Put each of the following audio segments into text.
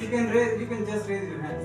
You can just raise your hand.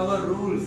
our rules,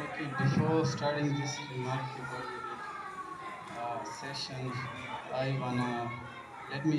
Okay, before starting this remarkable session, let me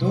2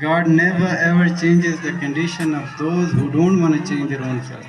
God never ever changes the condition of those who don't want to change their own self.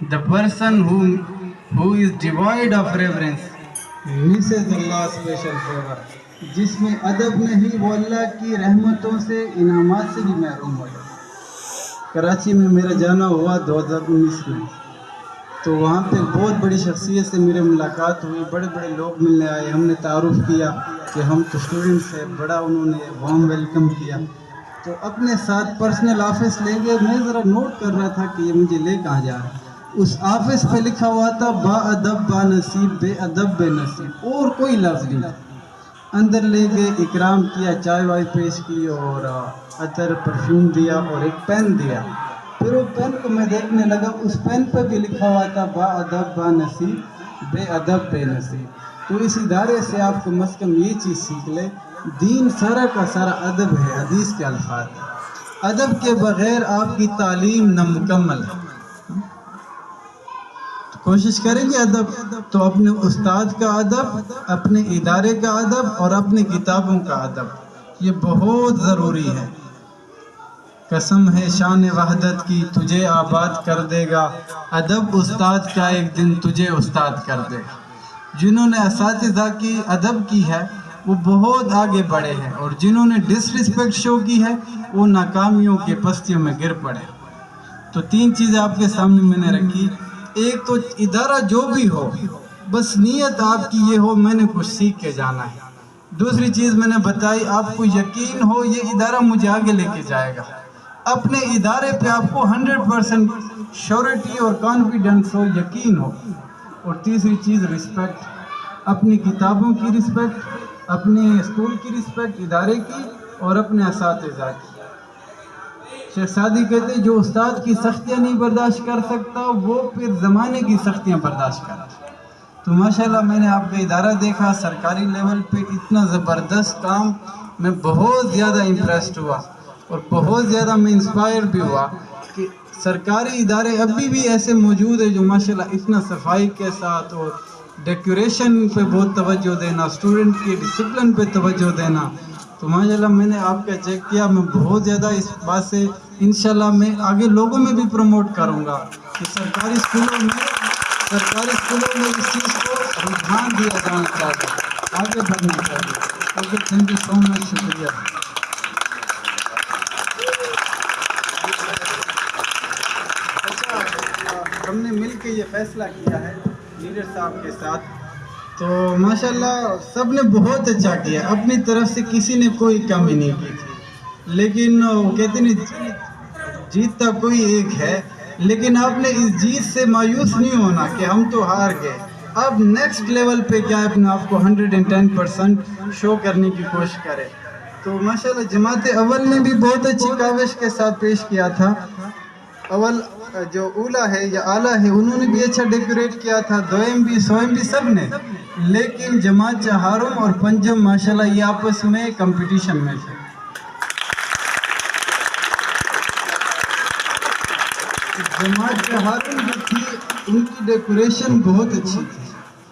The person who is devoid of reverence misses Allah's special favor. جس میں ادب نہیں وہ اللہ کی رحمتوں سے انعامات سے بھی محروم ہو جائے. کراچی میں میرا جانا ہوا 2019 میں، تو وہاں پہ بہت بڑی شخصیت سے میرے ملاقات ہوئی، بڑے بڑے لوگ ملنے آئے، ہم نے تعارف کیا کہ ہم تو اسٹوڈنٹس ہیں، بڑا انہوں نے وارم ویلکم کیا. تو اپنے ساتھ پرسنل آفس لے گئے. میں ذرا نوٹ کر رہا تھا کہ یہ مجھے لے کہاں جا رہا ہے. اس آفس پہ لکھا ہوا تھا با ادب با نصیب، بے ادب بے نصیب، اور کوئی لفظ نہیں تھا. اندر لے گئے، اکرام کیا، چائے وائے پیش کی اور عطر پرفیوم دیا اور ایک پین دیا. پھر وہ پین کو میں دیکھنے لگا، اس پین پہ بھی لکھا ہوا تھا با ادب با نصیب، بے ادب بے نصیب. تو اس ادارے سے آپ کو مس کم یہ چیز سیکھ لے، دین سارا کا سارا ادب ہے. حدیث کے الفاظ ہیں، ادب کے بغیر آپ کی تعلیم نامکمل ہے. کوشش کریں گے ادب تو اپنے استاد کا ادب، اپنے ادارے کا ادب اور اپنی کتابوں کا ادب، یہ بہت ضروری ہے. قسم ہے شان وحدت کی تجھے آباد کر دے گا، ادب استاد کا ایک دن تجھے استاد کر دے گا. جنہوں نے اساتذہ کی ادب کی ہے وہ بہت آگے بڑھے ہیں، اور جنہوں نے ڈس رسپیکٹ شو کی ہے وہ ناکامیوں کے پستیوں میں گر پڑے. تو 3 چیزیں آپ کے سامنے میں نے رکھی. ایک تو ادارہ جو بھی ہو، بس نیت آپ کی یہ ہو میں نے کچھ سیکھ کے جانا ہے. دوسری چیز میں نے بتائی، آپ کو یقین ہو یہ ادارہ مجھے آگے لے کے جائے گا. اپنے ادارے پہ آپ کو 100% شیورٹی اور کانفیڈنس ہو، یقین ہو. اور تیسری چیز رسپیکٹ، اپنی کتابوں کی رسپیکٹ، اپنے اسکول کی رسپیکٹ، ادارے کی اور اپنے اساتذہ کی. شیخ سعدی کہتے ہیں جو استاد کی سختیاں نہیں برداشت کر سکتا وہ پھر زمانے کی سختیاں برداشت کرتا. تو ماشاءاللہ میں نے آپ کا ادارہ دیکھا سرکاری لیول پہ، اتنا زبردست کام، میں بہت زیادہ امپریسڈ ہوا اور بہت زیادہ میں انسپائر بھی ہوا کہ سرکاری ادارے ابھی بھی ایسے موجود ہیں جو ماشاءاللہ اتنا صفائی کے ساتھ اور ڈیکوریشن پہ بہت توجہ دینا، اسٹوڈنٹ کی ڈسپلن پہ توجہ دینا. تو ماشاءاللہ میں نے آپ کا چیک کیا، میں بہت زیادہ اس بات سے انشاءاللہ میں آگے لوگوں میں بھی پروموٹ کروں گا کہ سرکاری اسکولوں میں اس چیز کو رجحان دیا جانا چاہیے، آگے بڑھنا چاہیے. اوکے، تھینک یو سو مچ، شکریہ. ہم نے مل کے یہ فیصلہ کیا ہے لیڈر صاحب کے ساتھ، تو ماشاءاللہ سب نے بہت اچھا کیا. اپنی طرف سے کسی نے کوئی کمی نہیں کی تھی، لیکن وہ کہتے نہیں جیتتا کوئی ایک ہے. لیکن آپ نے اس جیت سے مایوس نہیں ہونا کہ ہم تو ہار گئے. اب نیکسٹ لیول پہ کیا اپنے آپ کو 110% شو کرنے کی کوشش کرے. تو ماشاءاللہ جماعت اول نے بھی بہت اچھی کاوش کے ساتھ پیش کیا تھا. اول جو اولا ہے یا اعلیٰ ہے انہوں نے بھی اچھا ڈیکوریٹ کیا تھا، دوئم بھی سوئم بھی سب نے. لیکن جماعت چہارم اور پنجم ماشاءاللہ یہ آپس میں کمپٹیشن میں تھے. جماعت چہارم جو تھی ان کی ڈیکوریشن بہت اچھی تھی،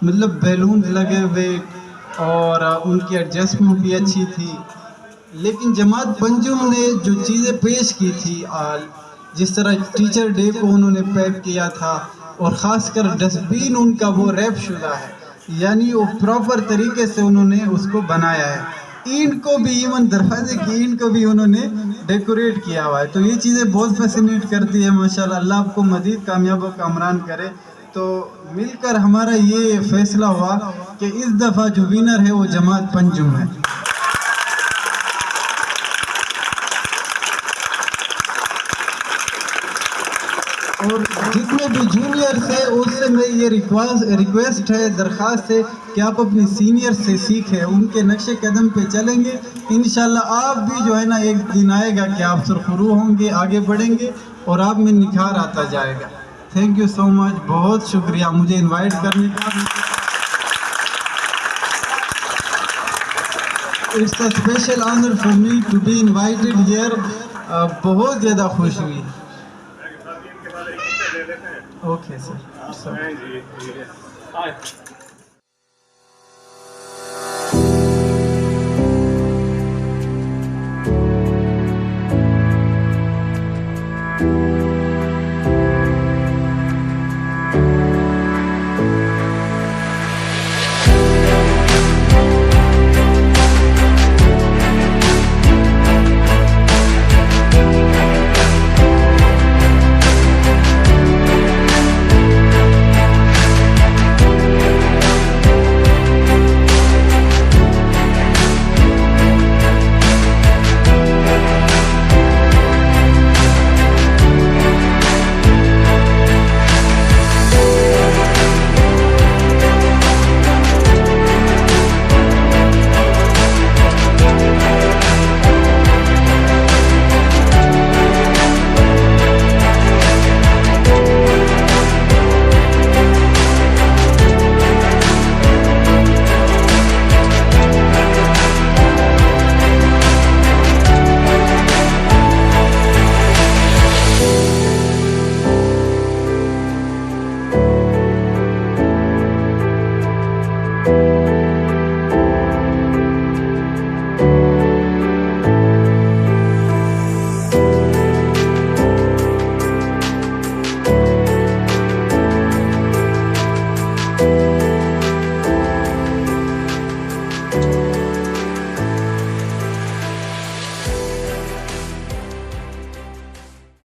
مطلب بیلون لگے ہوئے اور ان کی ایڈجسٹمنٹ بھی اچھی تھی. لیکن جماعت پنجم نے جو چیزیں پیش کی تھی، جس طرح ٹیچر ڈے کو انہوں نے پیک کیا تھا اور خاص کر ڈسٹ بین ان کا وہ ریپ شدہ ہے، یعنی وہ پراپر طریقے سے انہوں نے اس کو بنایا ہے. اینٹ کو بھی، ایون دروازے کی اینٹ کو بھی انہوں نے ڈیکوریٹ کیا ہوا ہے. تو یہ چیزیں بہت فیسینیٹ کرتی ہے ماشاءاللہ. اللہ آپ کو مزید کامیابوں کا امران کرے. تو مل کر ہمارا یہ فیصلہ ہوا کہ اس دفعہ جو وینر ہے وہ جماعت پنجم ہے. اور جتنے بھی جونیئرس ہیں اس سے میں یہ ریکویسٹ ہے، درخواست ہے کہ آپ اپنی سینئر سے سیکھیں، ان کے نقش قدم پہ چلیں گے. انشاءاللہ آپ بھی جو ہے نا ایک دن آئے گا کہ آپ سرخرو ہوں گے، آگے بڑھیں گے اور آپ میں نکھار آتا جائے گا. تھینک یو سو مچ، بہت شکریہ مجھے انوائٹ کرنے کا. It's a special honour for me to be invited here. بہت زیادہ خوش ہوئی. اوکے سر.